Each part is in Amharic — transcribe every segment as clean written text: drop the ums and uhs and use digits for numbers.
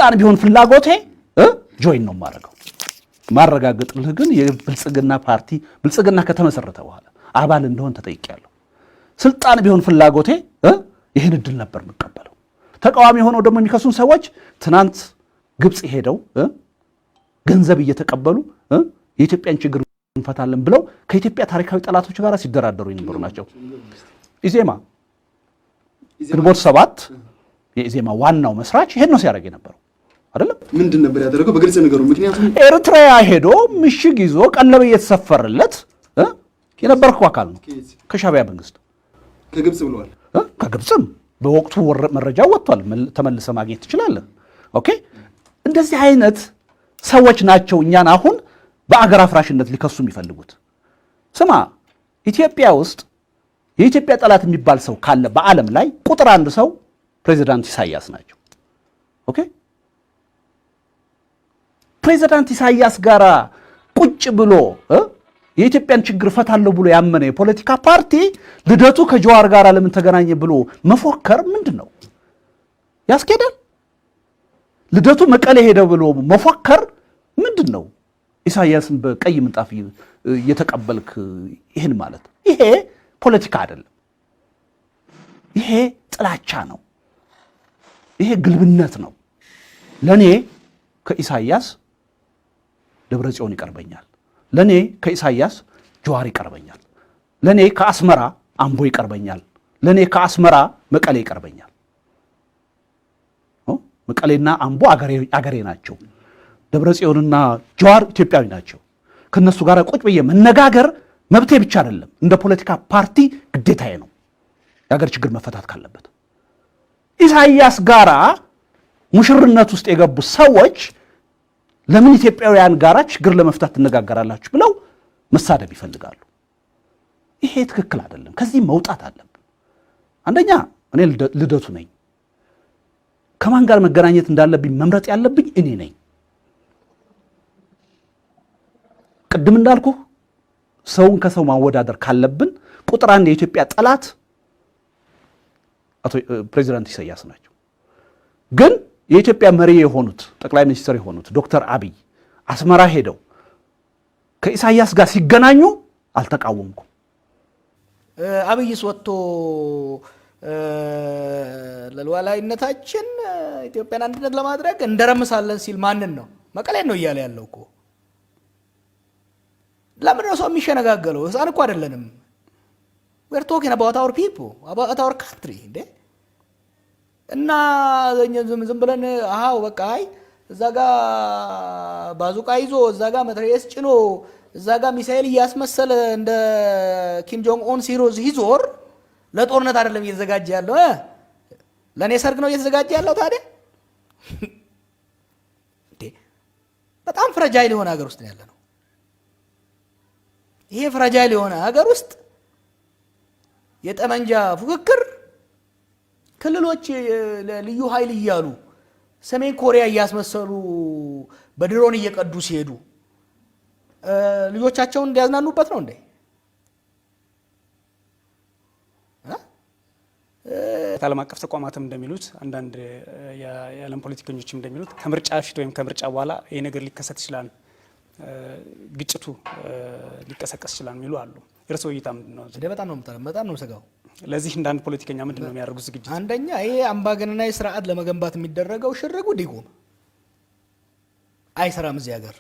ስልጣን ቢሆን ፍላጎቴ ጆይን ነው ማረጋው ማረጋግጥልህ ግን የብልጽግና ፓርቲ ብልጽግና ከተመሰረተ በኋላ አባል እንደሆን ተጠይቄያለሁ ስልጣን ቢሆን ፍላጎቴ ይሄን እድል ነበር መቀበለው ተቃዋሚ ሆነው ደግሞ የሚከሱን ሰዎች ትናንት ግብጽ ሄደው ገንዘብ እየተቀበሉ የኢትዮጵያን ችግር እንፈታለን ብለው ከኢትዮጵያ ታሪካዊ ጠላቶች ጋር ሲደራደሩ ይነበሩ ናቸው ኢዜማ ግንቦት 7 የኢዜማ ዋናው መስራች ይሄን ነው ሲያደርግ የነበረው አይደለም ምንድን ነበር ያደረገው በግልጽ ነገሩ ምክንያቱም ኤርትራ ሄዶ ምሽግ ይዞ ቀለበ እየተሰፈረለት የነበረው አካል ነው ከሻቢያ መንግስት ከግብጽ ብለዋል ከግብጽም በወቅቱ መረጃው ወጥቷል ተመልሰ ማግኘት ይችላል ኦኬ እንደዚህ አይነት ሰዎች ናቸው እኛን አሁን በአገር አፍራሽነት ሊከሱ የሚፈልጉት ስማ ኢትዮጵያ ውስጥ የኢትዮጵያ ጠላት የሚባል ሰው ካለ በአለም ላይ ቁጥር አንድ ሰው ፕሬዝዳንት ኢሳያስ ናቸው ኦኬ ፕሬዝዳንት ኢሳያስ ጋራ ቁጭ ብሎ የኢትዮጵያን ችግር ፈታለው ብሎ ያመነ የፖለቲካ ፓርቲ ልደቱ ከጀዋር ጋራ ለምን ተገናኘ ብሎ መፎከር ምንድነው ያስኬዳል ልደቱ መቀሌ ሄደ ብሎ መፎከር ምንድነው ኢሳያስን በቀይ ምንጣፍ የተቀበልክ ይሄን ማለት ይሄ ፖለቲካ አይደለም ይሄ ጥላቻ ነው ይሄ ግልብነት ነው ለኔ ከኢሳያስ ደብረጽዮን ይቀርበኛል ለኔ ከኢሳያስ ጀዋር ይቀርበኛል ለኔ ከአስመራ አምቦ ይቀርበኛል ለኔ ከአስመራ መቀሌ ይቀርበኛል መቀሌና አምቦ አገሬ ናቸው ደብረጽዮንና ጀዋር ኢትዮጵያዊ ናቸው ከነሱ ጋር ቁጭ በየ መነጋገር መብቴ ብቻ አይደለም እንደ ፖለቲካ ፓርቲ ግዴታዬ ነው ያገር ችግር መፈታት ካለበት ኢሳያስ ጋራ ሙሽርነት ውስጥ የገቡ ሰዎች ለምን ኢትዮጵያውያን ጋራ ችግር ለመፍታት ተነጋገራላችሁ ብለው መሳደብ ይፈልጋሉ ይሄ ትክክል አይደለም ከዚህ መውጣት አለብን አንደኛ እኔ ልደቱ ነኝ ከማን ጋር መገናኘት እንዳለብኝ መምረጥ ያለብኝ እኔ ነኝ ቅድም እንዳልኩ ሰውን ከሰው ማወዳደር ካለብን ቁጥር አንድ የኢትዮጵያ ጠላት አቶ ፕሬዝዳንት ኢሳያስ ናቸው ግን የኢትዮጵያ መሪ የሆኑት ጠቅላይ ሚኒስትር የሆኑት ዶክተር አብይ አስመራ ሄደው ከኢሳያስ ጋር ሲገናኙ አልተቃወምኩም አብይስ ወጥቶ ለሉዓላዊነታችን ኢትዮጵያን አንድነት ለማድረግ እንደረምሳለን ሲል ማንን ነው መቀሌን ነው እያለ ያለው እኮ ለምን ነው ሰው የሚሸነጋገለው ህፃን እኮ አይደለንም we're talking about our people about our country እንዴ እና ዝም ብለን አሃው በቃ አይ እዛ ጋር ባዙቃ ይዞ እዛ ጋር መትረየስ ጭኖ እዛ ጋር ሚሳኤል ያስመሰለ እንደ ኪም ጆንግ ኦን ሲሮዝ ሂዞር ለጦርነት አይደለም እየተዘጋጀ ያለው ለኔ ሰርግ ነው እየተዘጋጀ ያለው ታዲያ እንዴ በጣም ፍራጃይል የሆነ ሀገር ውስጥ ነው ያለነው ይሄ ፍራጃይል የሆነ ሀገር ውስጥ የጠመንጃ ፉክክር ክልሎች ልዩ ኃይል ይያሉ ሰሜን ኮሪያ ያስመሰሉ በድሮን እየቀዱ ሲሄዱ ልጆቻቸውን እንዲያዝናኑበት ነው እንዴ ዓለም አቀፍ ተቋማትም እንደሚሉት አንዳንድ የዓለም ፖለቲከኞችም እንደሚሉት ከምርጫ ፊት ወይም ከምርጫ በኋላ ይሄ ነገር ሊከሰት ይችላል ግጭቱ ሊቀሰቀስ ይችላል የሚሉ አሉ የርሶ እይታ ምንድነው በጣም ነው ሰጋው ለዚህ እንደ አንድ ፖለቲከኛ ምንድነው የሚያደርጉት ዝግጅት አንደኛ ይሄ አምባገነናዊ ስርዓት ለመገንባት የሚደረገው ሽርጉ ዲጎም አይሰራም እዚህ ሀገር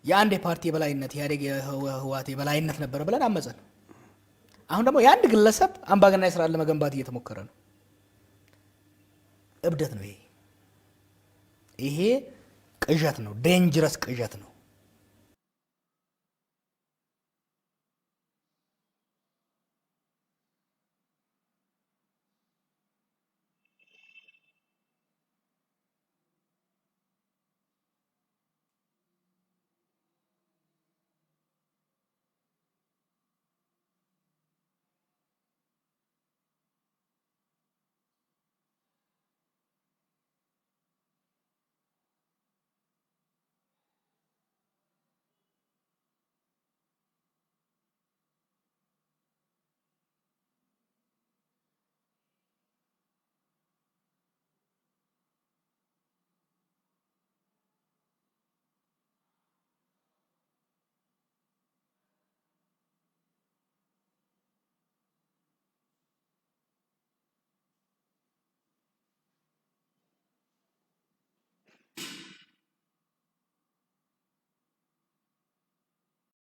የአንድ ፓርቲ በላይነት ያደግ ህዋት በላይነት ነበር ብለን አመፀን አሁን ደግሞ የአንድ ግለሰብ አምባገነናዊ ስርዓት ለመገንባት እየተሞከረ ነው እብደት ነው ይሄ ቅዠት ነው ዴንጀረስ ቅዠት ነው